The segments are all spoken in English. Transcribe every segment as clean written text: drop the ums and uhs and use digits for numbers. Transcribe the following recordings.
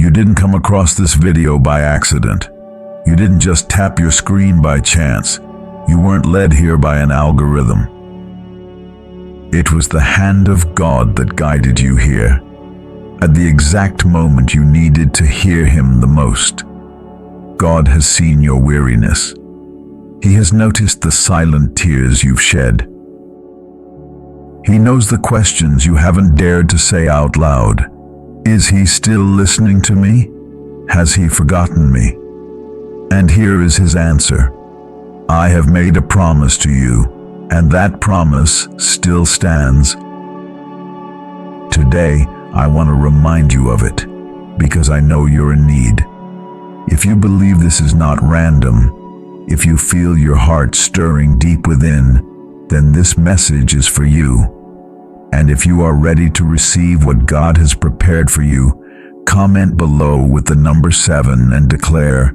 You didn't come across this video by accident. You didn't just tap your screen by chance. You weren't led here by an algorithm. It was the hand of God that guided you here, at the exact moment you needed to hear Him the most. God has seen your weariness. He has noticed the silent tears you've shed. He knows the questions you haven't dared to say out loud. Is He still listening to me? Has He forgotten me? And here is His answer. I have made a promise to you, and that promise still stands. Today, I want to remind you of it, because I know you're in need. If you believe this is not random, if you feel your heart stirring deep within, then this message is for you. And if you are ready to receive what God has prepared for you, comment below with the number 7 and declare,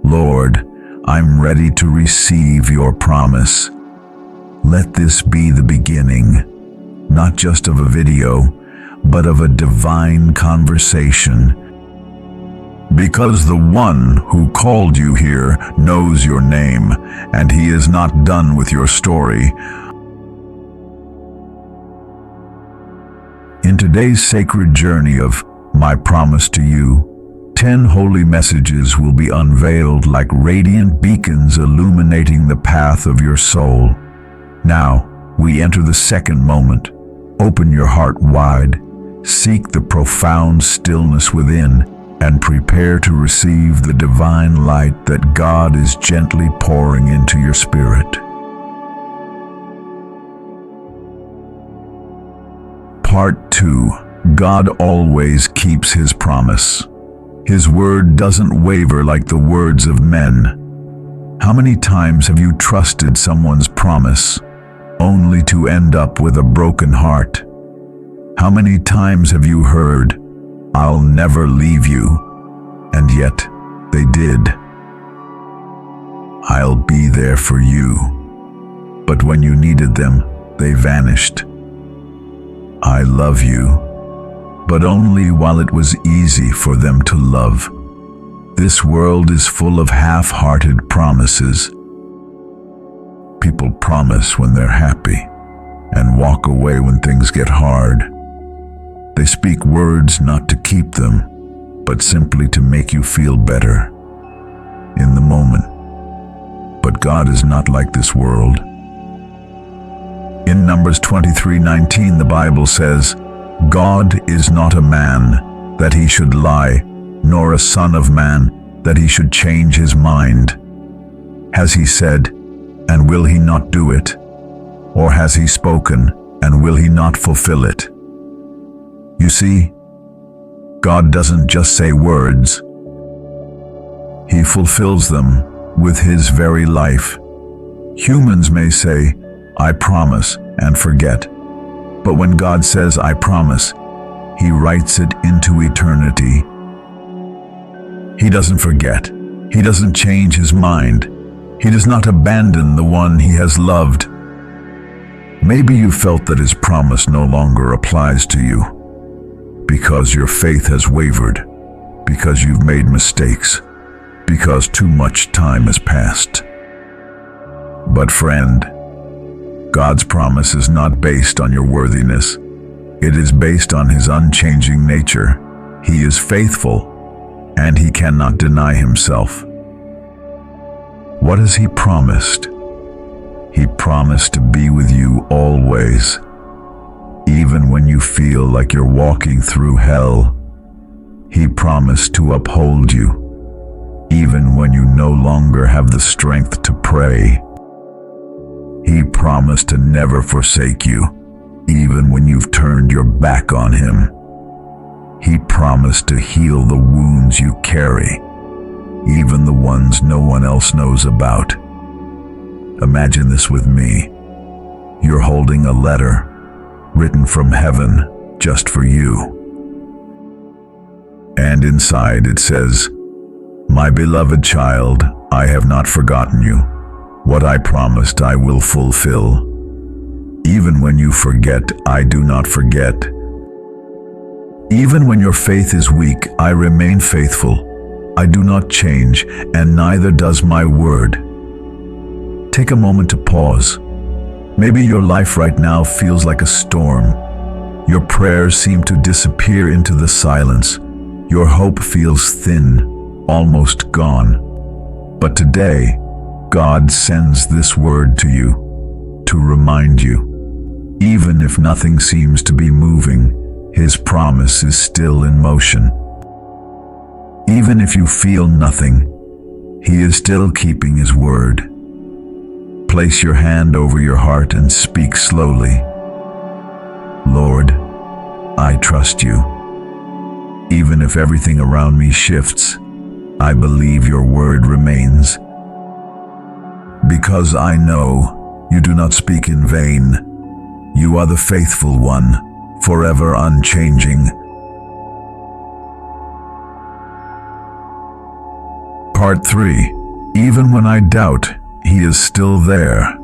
Lord, I'm ready to receive your promise. Let this be the beginning, not just of a video, but of a divine conversation. Because the one who called you here knows your name, and He is not done with your story. In today's sacred journey of My Promise to You, 10 holy messages will be unveiled like radiant beacons illuminating the path of your soul. Now, we enter the second moment. Open your heart wide, seek the profound stillness within, and prepare to receive the divine light that God is gently pouring into your spirit. Part 2. God always keeps His promise. His word doesn't waver like the words of men. How many times have you trusted someone's promise, only to end up with a broken heart? How many times have you heard, I'll never leave you, and yet they did? I'll be there for you, but when you needed them, they vanished. I love you, but only while it was easy for them to love. This world is full of half-hearted promises. People promise when they're happy and walk away when things get hard. They speak words not to keep them, but simply to make you feel better in the moment. But God is not like this world. In Numbers 23:19, the Bible says, God is not a man that He should lie, nor a son of man that He should change His mind. Has He said, and will He not do it? Or has He spoken, and will He not fulfill it? You see, God doesn't just say words. He fulfills them with His very life. Humans may say, I promise, and forget. But when God says, I promise, He writes it into eternity. He doesn't forget. He doesn't change His mind. He does not abandon the one He has loved. Maybe you felt that His promise no longer applies to you, because your faith has wavered, because you've made mistakes, because too much time has passed. But friend, God's promise is not based on your worthiness. It is based on His unchanging nature. He is faithful, and He cannot deny Himself. What has He promised? He promised to be with you always. Even when you feel like you're walking through hell, He promised to uphold you. Even when you no longer have the strength to pray, He promised to never forsake you, even when you've turned your back on Him. He promised to heal the wounds you carry, even the ones no one else knows about. Imagine this with me. You're holding a letter written from heaven just for you. And inside it says, My beloved child, I have not forgotten you. What I promised I will fulfill. Even when you forget, I do not forget. Even when your faith is weak, I remain faithful. I do not change, and neither does my word. Take a moment to pause. Maybe your life right now feels like a storm. Your prayers seem to disappear into the silence. Your hope feels thin, almost gone. But today, God sends this word to you, to remind you, even if nothing seems to be moving, His promise is still in motion. Even if you feel nothing, He is still keeping His word. Place your hand over your heart and speak slowly. Lord, I trust you. Even if everything around me shifts, I believe your word remains. Because I know you do not speak in vain. You are the faithful one, forever unchanging. Part 3. Even when I doubt, He is still there.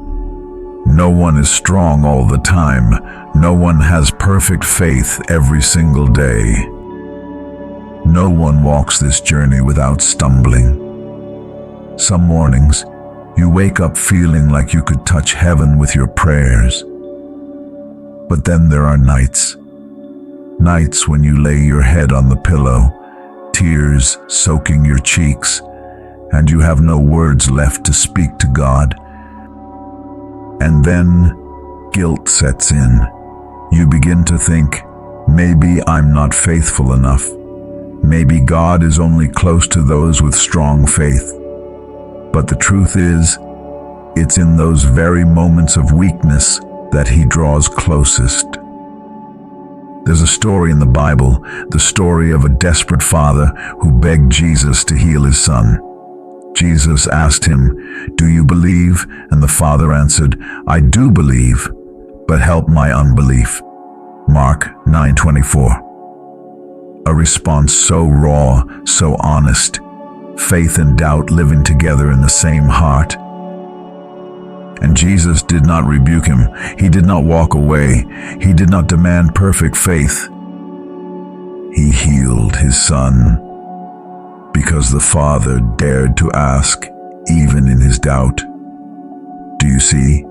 No one is strong all the time. No one has perfect faith every single day. No one walks this journey without stumbling. Some mornings, you wake up feeling like you could touch heaven with your prayers. But then there are nights. Nights when you lay your head on the pillow, tears soaking your cheeks, and you have no words left to speak to God. And then guilt sets in. You begin to think, maybe I'm not faithful enough. Maybe God is only close to those with strong faith. But the truth is, it's in those very moments of weakness that He draws closest. There's a story in the Bible, the story of a desperate father who begged Jesus to heal his son. Jesus asked him, "Do you believe?" And the father answered, "I do believe, but help my unbelief." Mark 9:24. A response so raw, so honest. Faith and doubt living together in the same heart. And Jesus did not rebuke him. He did not walk away. He did not demand perfect faith. He healed his son, because the father dared to ask, even in his doubt. Do you see?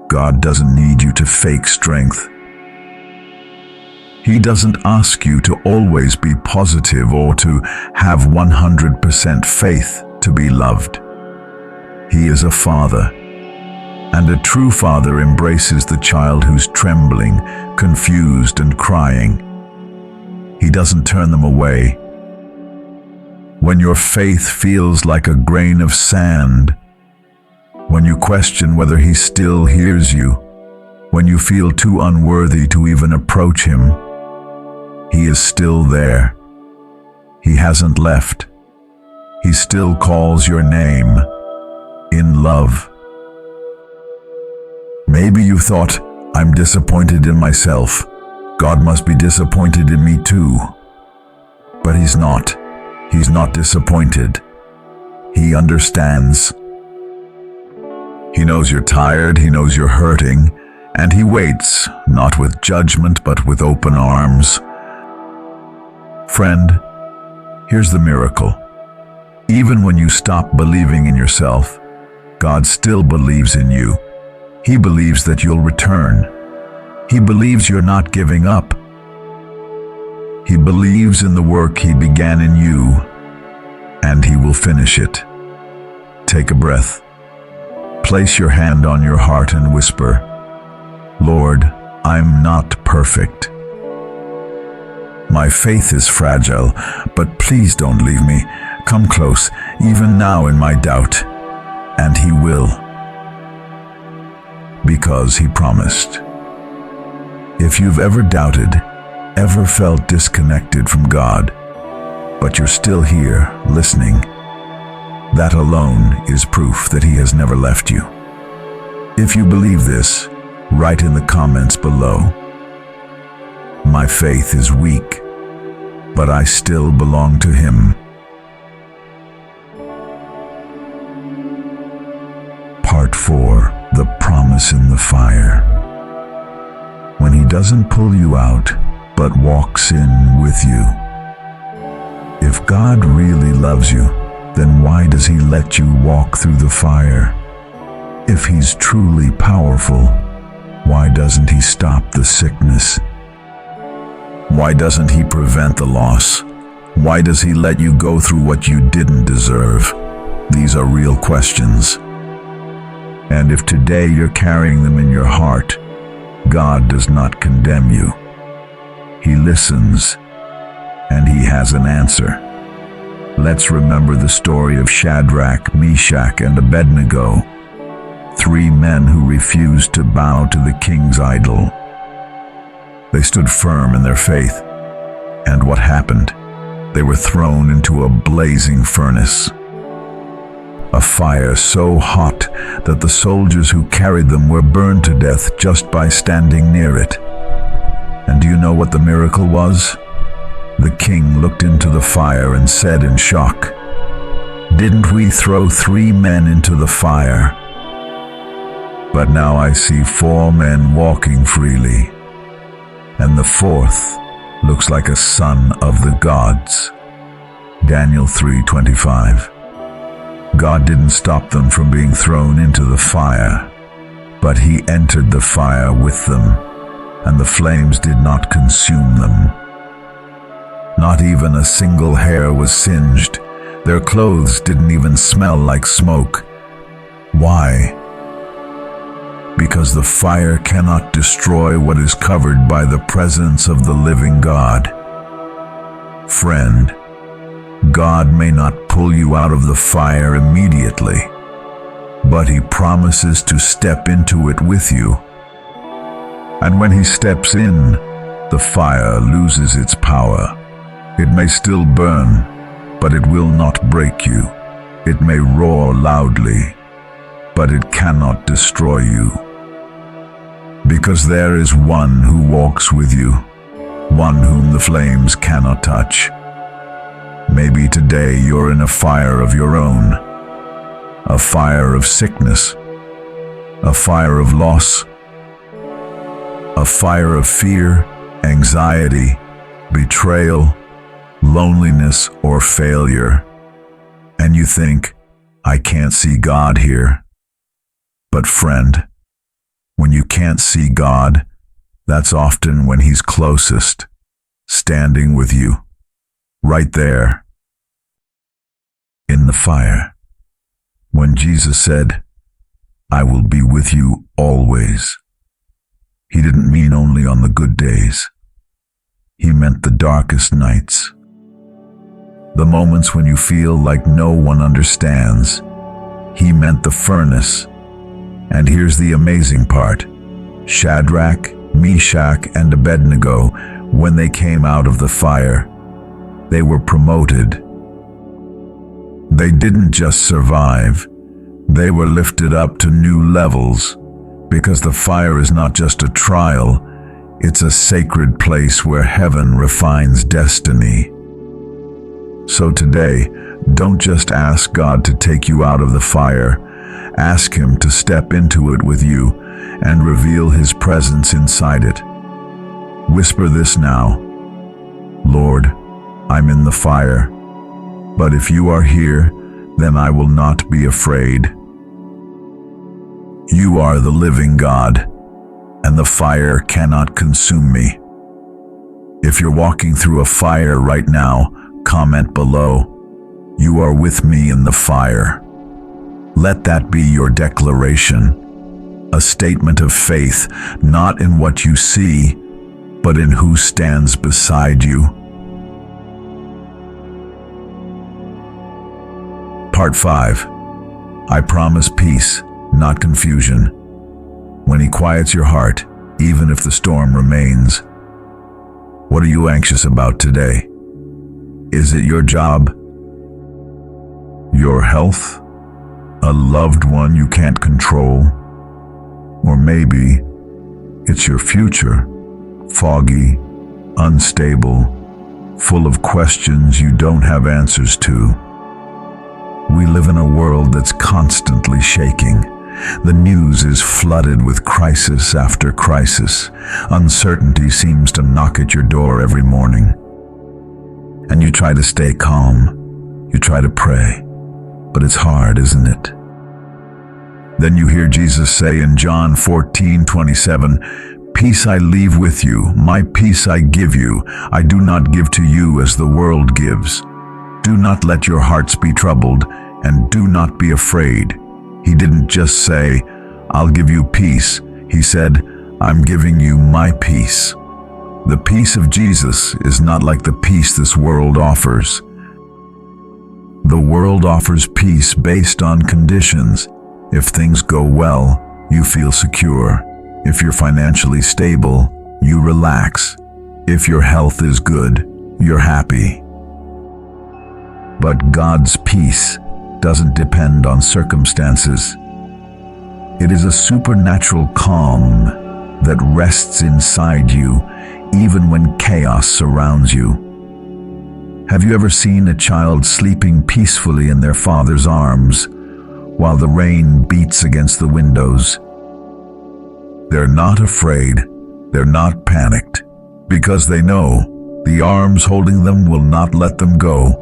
God doesn't need you to fake strength. He doesn't ask you to always be positive or to have 100% faith to be loved. He is a father, and a true father embraces the child who's trembling, confused, and crying. He doesn't turn them away. When your faith feels like a grain of sand, when you question whether He still hears you, when you feel too unworthy to even approach Him, He is still there. He hasn't left. He still calls your name in love. Maybe you thought, I'm disappointed in myself. God must be disappointed in me too. But He's not. He's not disappointed. He understands. He knows you're tired, He knows you're hurting, and He waits, not with judgment, but with open arms. Friend, here's the miracle. Even when you stop believing in yourself, God still believes in you. He believes that you'll return. He believes you're not giving up. He believes in the work He began in you, and He will finish it. Take a breath. Place your hand on your heart and whisper, Lord, I'm not perfect. My faith is fragile, but please don't leave me. Come close, even now in my doubt. And He will. Because He promised. If you've ever doubted, ever felt disconnected from God, but you're still here, listening, that alone is proof that He has never left you. If you believe this, write in the comments below, my faith is weak, but I still belong to Him. Part 4. The promise in the fire. When He doesn't pull you out, but walks in with you. If God really loves you, then why does he let you walk through the fire? If he's truly powerful, why doesn't he stop the sickness? Why doesn't he prevent the loss? Why does he let you go through what you didn't deserve? These are real questions. And if today you're carrying them in your heart, God does not condemn you. He listens, and he has an answer. Let's remember the story of Shadrach, Meshach, and Abednego, 3 men who refused to bow to the king's idol. They stood firm in their faith, and what happened? They were thrown into a blazing furnace. A fire so hot that the soldiers who carried them were burned to death just by standing near it. And do you know what the miracle was? The king looked into the fire and said in shock, "Didn't we throw 3 men into the fire? But now I see 4 men walking freely, and the 4th looks like a son of the gods." Daniel 3:25. God didn't stop them from being thrown into the fire, but he entered the fire with them, and the flames did not consume them. Not even a single hair was singed. Their clothes didn't even smell like smoke. Why? Because the fire cannot destroy what is covered by the presence of the living God. Friend, God may not pull you out of the fire immediately, but he promises to step into it with you. And when he steps in, the fire loses its power. It may still burn, but it will not break you. It may roar loudly, but it cannot destroy you. Because there is one who walks with you, one whom the flames cannot touch. Maybe today you're in a fire of your own, a fire of sickness, a fire of loss, a fire of fear, anxiety, betrayal, loneliness, or failure. And you think, I can't see God here. But friend, when you can't see God, that's often when he's closest, standing with you, right there, in the fire. When Jesus said, "I will be with you always," he didn't mean only on the good days. He meant the darkest nights. The moments when you feel like no one understands. He meant the furnace. And here's the amazing part. Shadrach, Meshach, and Abednego, when they came out of the fire, they were promoted. They didn't just survive. They were lifted up to new levels, because the fire is not just a trial, it's a sacred place where heaven refines destiny. So today, don't just ask God to take you out of the fire. Ask him to step into it with you and reveal his presence inside it. Whisper this now: Lord, I'm in the fire, but if you are here, then I will not be afraid. You are the living God, and the fire cannot consume me. If you're walking through a fire right now, comment below, "You are with me in the fire." Let that be your declaration, a statement of faith, not in what you see, but in who stands beside you. Part 5. I promise peace, not confusion. When he quiets your heart, even if the storm remains. What are you anxious about today? Is it your job? Your health? A loved one you can't control? Or maybe it's your future, foggy, unstable, full of questions you don't have answers to. We live in a world that's constantly shaking, The news is flooded with crisis after crisis. Uncertainty seems to knock at your door every morning. And you try to stay calm. You try to pray. But it's hard, isn't it? Then you hear Jesus say in John 14:27, "Peace I leave with you, my peace I give you. I do not give to you as the world gives. Do not let your hearts be troubled, and do not be afraid." He didn't just say, "I'll give you peace." He said, "I'm giving you my peace." The peace of Jesus is not like the peace this world offers. The world offers peace based on conditions. If things go well, you feel secure. If you're financially stable, you relax. If your health is good, you're happy. But God's peace doesn't depend on circumstances. It is a supernatural calm that rests inside you, even when chaos surrounds you. Have you ever seen a child sleeping peacefully in their father's arms while the rain beats against the windows? They're not afraid, they're not panicked, because they know the arms holding them will not let them go.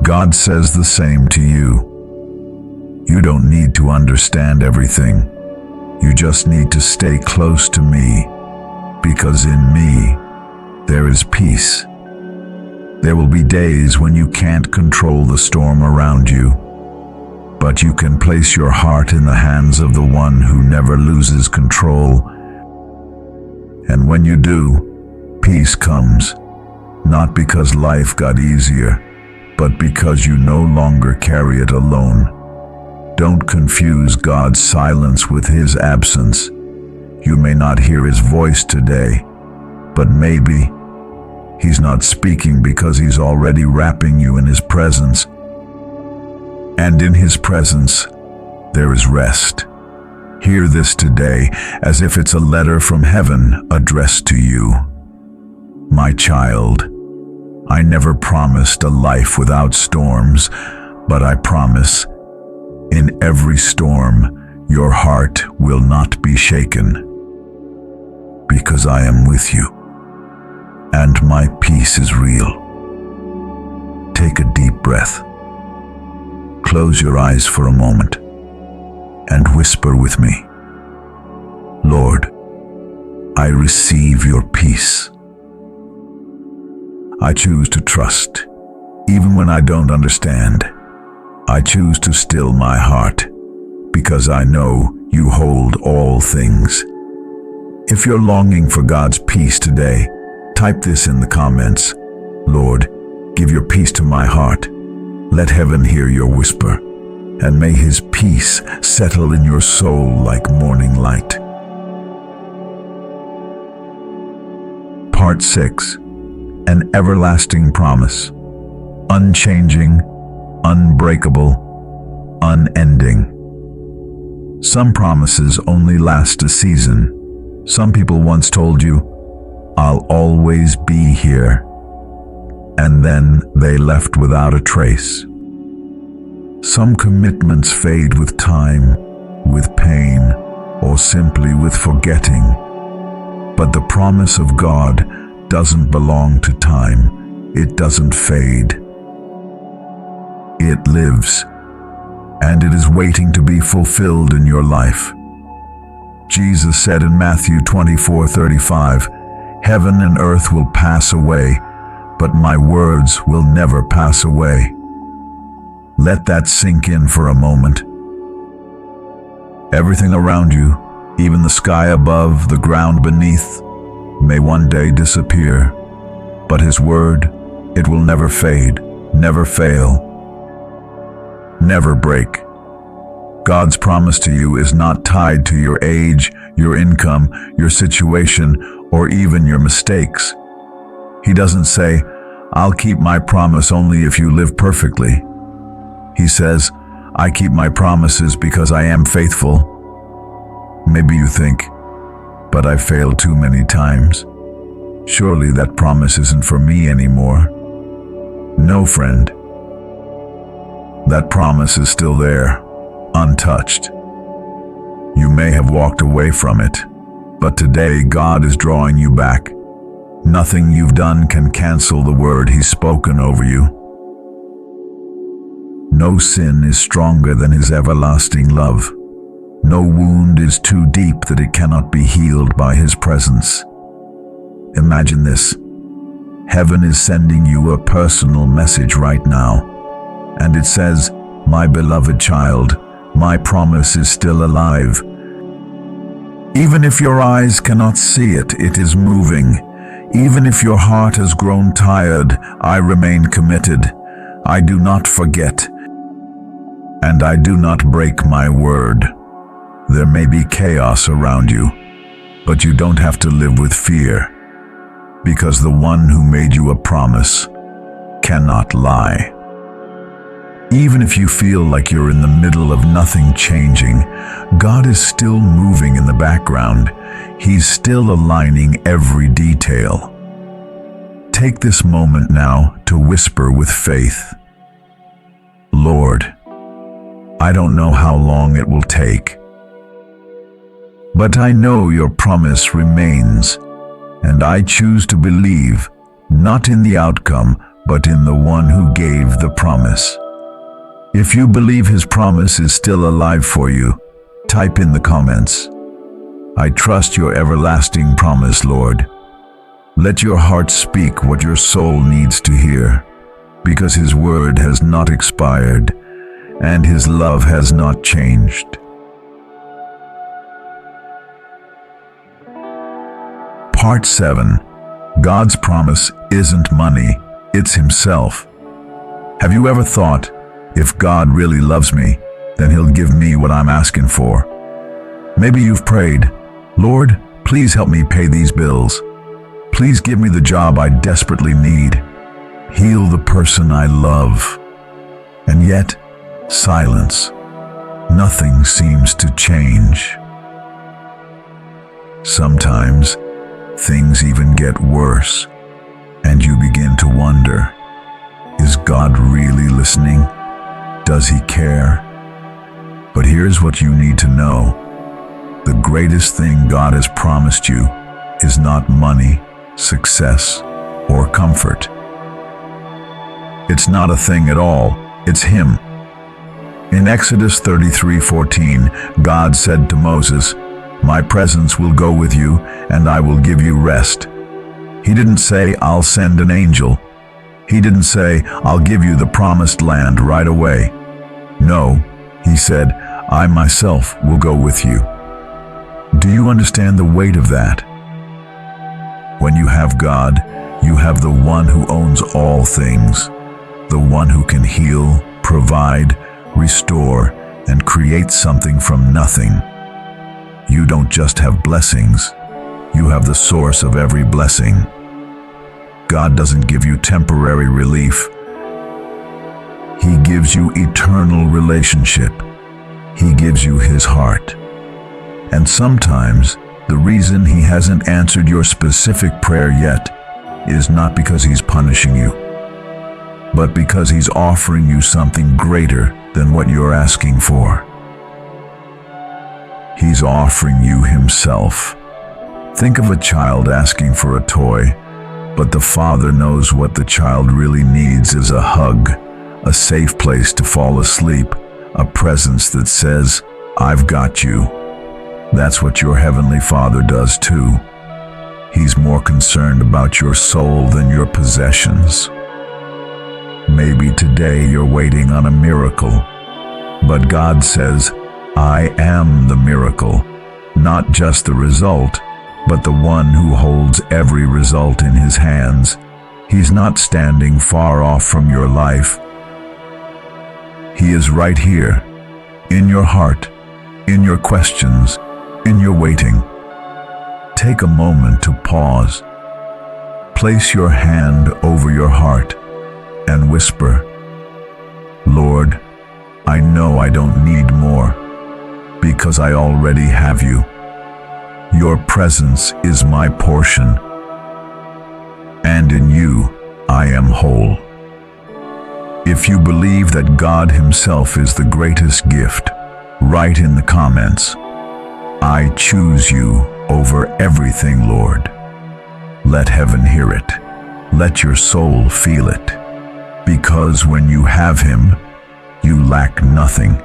God says the same to you. You don't need to understand everything. You just need to stay close to me, because in me there is peace. There will be days when you can't control the storm around you, but you can place your heart in the hands of the one who never loses control. And when you do, peace comes, not because life got easier, but because you no longer carry it alone. Don't confuse God's silence with His absence. You may not hear His voice today, but maybe He's not speaking because He's already wrapping you in His presence. And in His presence, there is rest. Hear this today as if it's a letter from heaven addressed to you. My child, I never promised a life without storms, but I promise, in every storm, your heart will not be shaken, because I am with you, and my peace is real. Take a deep breath. Close your eyes for a moment and whisper with me, Lord, I receive your peace. I choose to trust, even when I don't understand. I choose to still my heart, because I know you hold all things. If you're longing for God's peace today, type this in the comments. Lord, give your peace to my heart. Let heaven hear your whisper, and may His peace settle in your soul like morning light. Part 6. An everlasting promise. Unchanging, unbreakable, unending. Some promises only last a season. Some people once told you, I'll always be here. And then they left without a trace. Some commitments fade with time, with pain, or simply with forgetting. But the promise of God doesn't belong to time. It doesn't fade. It lives, and it is waiting to be fulfilled in your life. Jesus said in Matthew 24:35, Heaven and earth will pass away, but my words will never pass away. Let that sink in for a moment. Everything around you, even the sky above, the ground beneath, may one day disappear, but His word, it will never fade, never fail, never break. God's promise to you is not tied to your age, your income, your situation, or even your mistakes. He doesn't say, I'll keep my promise only if you live perfectly. He says, I keep my promises because I am faithful. Maybe you think, but I've failed too many times. Surely that promise isn't for me anymore. No, friend. That promise is still there. untouched. You may have walked away from it, but today God is drawing you back. Nothing you've done can cancel the word He's spoken over you. No sin is stronger than His everlasting love. No wound is too deep that it cannot be healed by His presence. Imagine this. Heaven is sending you a personal message right now, and it says, "My beloved child, my promise is still alive." Even if your eyes cannot see it, it is moving. Even if your heart has grown tired, I remain committed. I do not forget, and I do not break my word. There may be chaos around you, but you don't have to live with fear, because the one who made you a promise cannot lie. Even if you feel like you're in the middle of nothing changing, God is still moving in the background. He's still aligning every detail. Take this moment now to whisper with faith, "Lord, I don't know how long it will take, but I know your promise remains, and I choose to believe, not in the outcome, but in the one who gave the promise." If you believe His promise is still alive for you, type in the comments, "I trust your everlasting promise, Lord." Let your heart speak what your soul needs to hear, because His word has not expired, and His love has not changed. Part 7. God's promise isn't money, it's Himself. Have you ever thought, if God really loves me, then He'll give me what I'm asking for? Maybe you've prayed, "Lord, please help me pay these bills. Please give me the job I desperately need. Heal the person I love." And yet, silence. Nothing seems to change. Sometimes, things even get worse, and you begin to wonder, is God really listening? Does He care? But here's what you need to know. The greatest thing God has promised you is not money, success, or comfort. It's not a thing at all, it's Him. In Exodus 33:14, God said to Moses, "My presence will go with you, and I will give you rest." He didn't say, "I'll send an angel." He didn't say, "I'll give you the promised land right away." No, He said, "I myself will go with you." Do you understand the weight of that? When you have God, you have the one who owns all things, the one who can heal, provide, restore, and create something from nothing. You don't just have blessings, you have the source of every blessing. God doesn't give you temporary relief. He gives you eternal relationship. He gives you His heart. And sometimes, the reason He hasn't answered your specific prayer yet is not because He's punishing you, but because He's offering you something greater than what you're asking for. He's offering you Himself. Think of a child asking for a toy, but the father knows what the child really needs is a hug, a safe place to fall asleep, a presence that says, "I've got you." That's what your Heavenly Father does too. He's more concerned about your soul than your possessions. Maybe today you're waiting on a miracle, but God says, "I am the miracle," not just the result, but the one who holds every result in His hands. He's not standing far off from your life. He is right here, in your heart, in your questions, in your waiting. Take a moment to pause. Place your hand over your heart and whisper, "Lord, I know I don't need more, because I already have you. Your presence is my portion, and in you I am whole." If you believe that God Himself is the greatest gift, Write in the comments, "I choose you over everything, Lord." Let heaven hear it. Let your soul feel it. Because when you have Him, you lack nothing.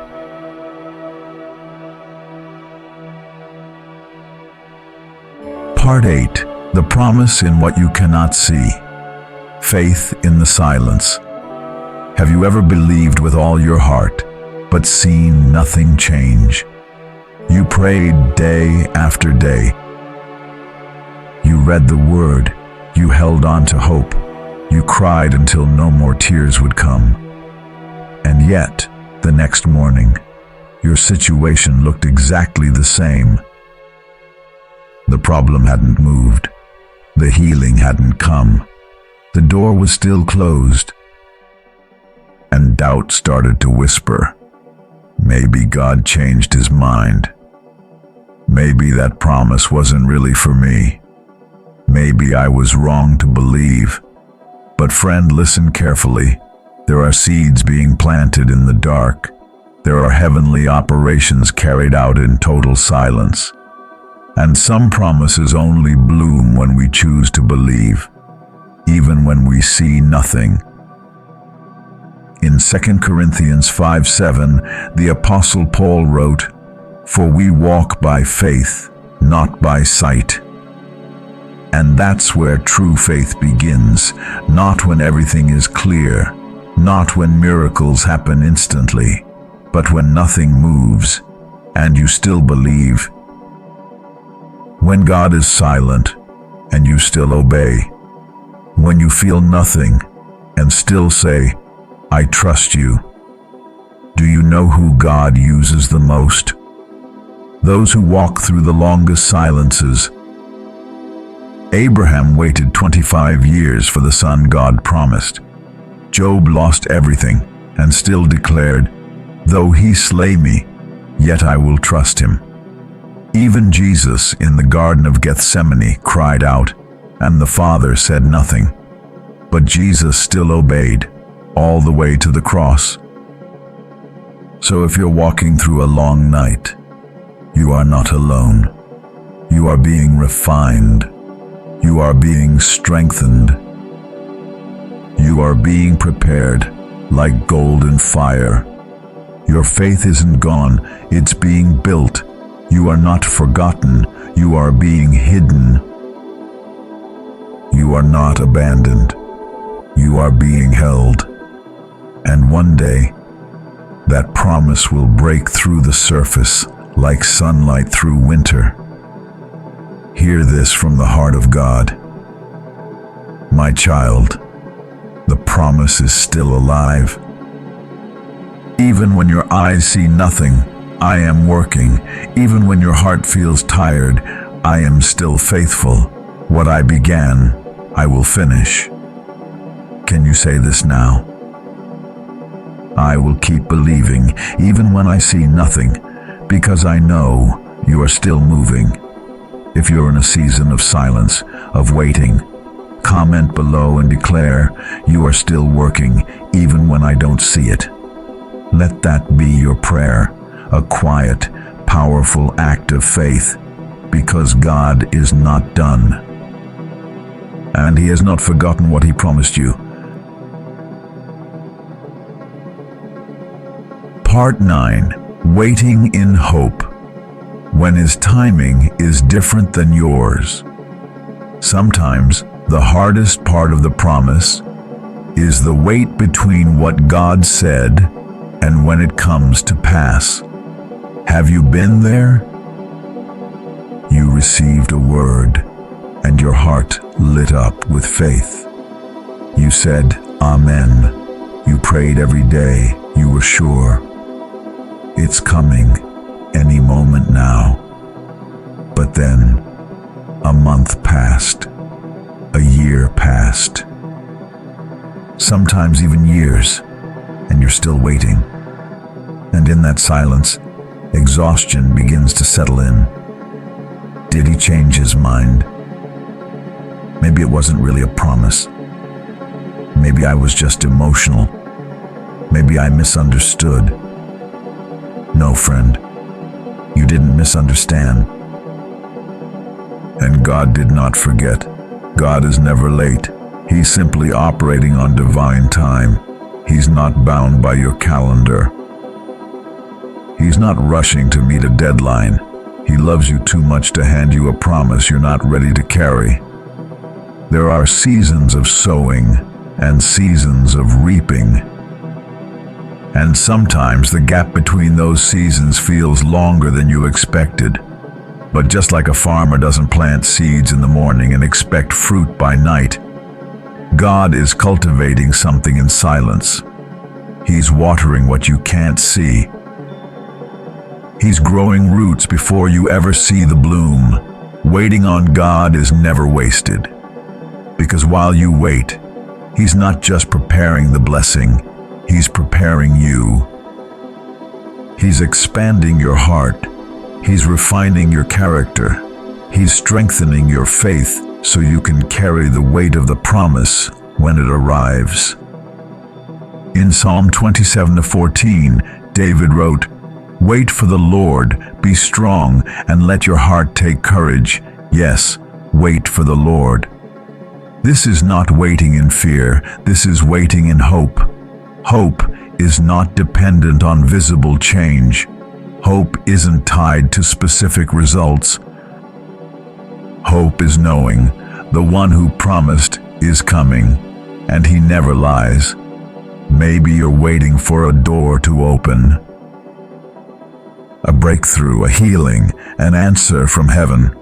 Part 8. The promise in what you cannot see. Faith in the silence. Have you ever believed with all your heart, but seen nothing change? You prayed day after day. You read the Word. You held on to hope. You cried until no more tears would come. And yet, the next morning, your situation looked exactly the same. The problem hadn't moved. The healing hadn't come. The door was still closed. And doubt started to whisper, maybe God changed His mind. Maybe that promise wasn't really for me. Maybe I was wrong to believe. But friend, listen carefully. There are seeds being planted in the dark. There are heavenly operations carried out in total silence. And some promises only bloom when we choose to believe, even when we see nothing. In 2 Corinthians 5:7, the Apostle Paul wrote, "For we walk by faith, not by sight." And that's where true faith begins, not when everything is clear, not when miracles happen instantly, but when nothing moves, and you still believe. When God is silent, and you still obey. When you feel nothing, and still say, "I trust you." Do you know who God uses the most? Those who walk through the longest silences. Abraham waited 25 years for the son God promised. Job lost everything and still declared, "Though he slay me, yet I will trust him." Even Jesus in the Garden of Gethsemane cried out, and the Father said nothing. But Jesus still obeyed, all the way to the cross. So if you're walking through a long night, you are not alone. You are being refined. You are being strengthened. You are being prepared like gold in fire. Your faith isn't gone, it's being built. You are not forgotten, you are being hidden. You are not abandoned, you are being held. And one day, that promise will break through the surface like sunlight through winter. Hear this from the heart of God. My child, the promise is still alive. Even when your eyes see nothing, I am working. Even when your heart feels tired, I am still faithful. What I began, I will finish. Can you say this now? I will keep believing, even when I see nothing, because I know you are still moving. If you're in a season of silence, of waiting, comment below and declare, "You are still working, even when I don't see it." Let that be your prayer, a quiet, powerful act of faith, because God is not done. And He has not forgotten what He promised you. Part 9. Waiting in hope. When His timing is different than yours. Sometimes the hardest part of the promise is the wait between what God said and when it comes to pass. Have you been there? You received a word, and your heart lit up with faith. You said, "Amen." You prayed every day. You were sure. It's coming any moment now. But then, a month passed. A year passed. Sometimes even years, and you're still waiting. And in that silence, exhaustion begins to settle in. Did He change His mind? Maybe it wasn't really a promise. Maybe I was just emotional. Maybe I misunderstood. No, friend, You didn't misunderstand. And God did not forget. God is never late. He's simply operating on divine time. He's not bound by your calendar. He's not rushing to meet a deadline. He loves you too much to hand you a promise you're not ready to carry. There are seasons of sowing and seasons of reaping. And sometimes the gap between those seasons feels longer than you expected. But just like a farmer doesn't plant seeds in the morning and expect fruit by night, God is cultivating something in silence. He's watering what you can't see. He's growing roots before you ever see the bloom. Waiting on God is never wasted. Because while you wait, He's not just preparing the blessing, He's preparing you. He's expanding your heart. He's refining your character. He's strengthening your faith so you can carry the weight of the promise when it arrives. In Psalm 27:14, David wrote, "Wait for the Lord, be strong, and let your heart take courage." Yes, wait for the Lord. This is not waiting in fear, this is waiting in hope. Hope is not dependent on visible change. Hope isn't tied to specific results. Hope is knowing the one who promised is coming, and He never lies. Maybe you're waiting for a door to open, a breakthrough, a healing, an answer from heaven.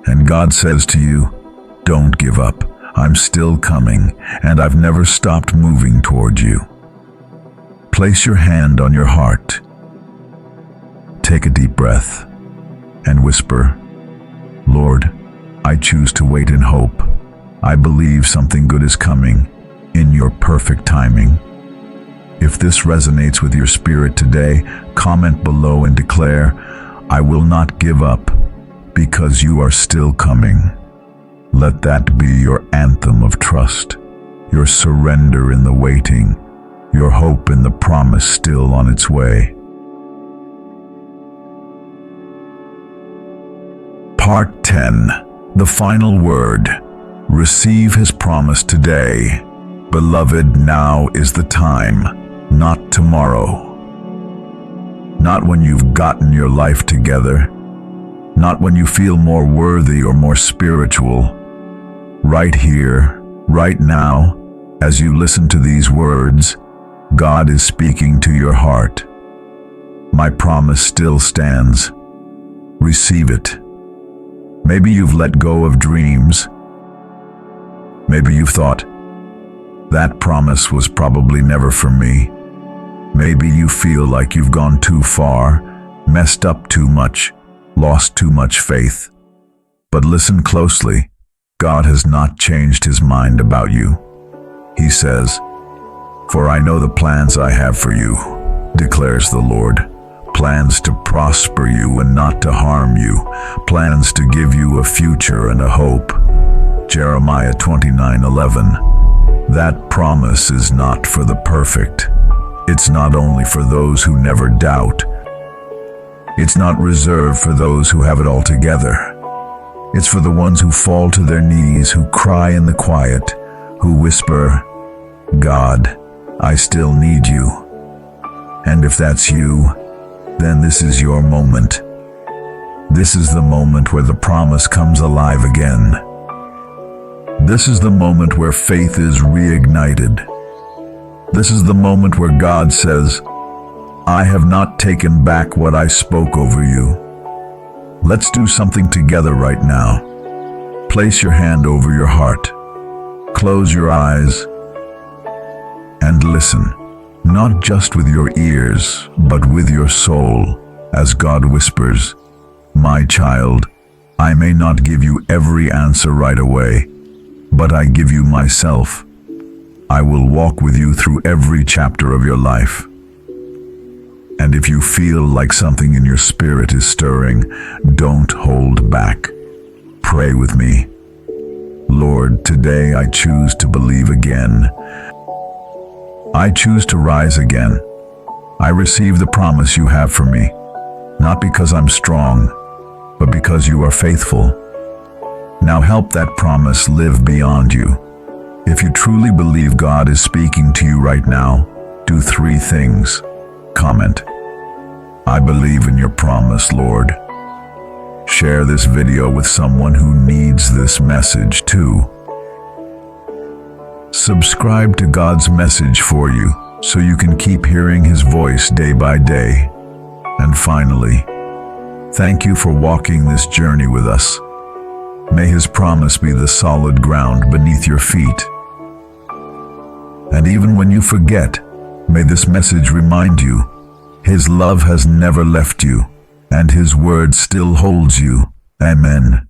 And God says to you, don't give up. I'm still coming, and I've never stopped moving toward you. Place your hand on your heart. Take a deep breath and whisper, Lord, I choose to wait in hope. I believe something good is coming in your perfect timing. If this resonates with your spirit today, comment below and declare, I will not give up because you are still coming. Let that be your anthem of trust, your surrender in the waiting, your hope in the promise still on its way. Part 10. The final word. Receive His promise today. Beloved, now is the time, not tomorrow. Not when you've gotten your life together, not when you feel more worthy or more spiritual. Right here, right now, as you listen to these words, God is speaking to your heart. My promise still stands. Receive it. Maybe you've let go of dreams. Maybe you've thought, that promise was probably never for me. Maybe you feel like you've gone too far, messed up too much, lost too much faith. But listen closely. God has not changed His mind about you. He says, For I know the plans I have for you, declares the Lord. Plans to prosper you and not to harm you. Plans to give you a future and a hope. Jeremiah 29:11. That promise is not for the perfect. It's not only for those who never doubt. It's not reserved for those who have it all together. It's for the ones who fall to their knees, who cry in the quiet, who whisper, God, I still need you. And if that's you, then this is your moment. This is the moment where the promise comes alive again. This is the moment where faith is reignited. This is the moment where God says, I have not taken back what I spoke over you. Let's do something together right now. Place your hand over your heart. Close your eyes and listen, not just with your ears, but with your soul, as God whispers, My child, I may not give you every answer right away, but I give you myself. I will walk with you through every chapter of your life. And if you feel like something in your spirit is stirring, don't hold back. Pray with me. Lord, today I choose to believe again. I choose to rise again. I receive the promise you have for me, not because I'm strong, but because you are faithful. Now help that promise live beyond you. If you truly believe God is speaking to you right now, do 3 things. Comment, "I believe in your promise, Lord." Share this video with someone who needs this message too. Subscribe to God's message for you so you can keep hearing His voice day by day. And finally, thank you for walking this journey with us. May His promise be the solid ground beneath your feet. And even when you forget, may this message remind you, His love has never left you, and His word still holds you. Amen.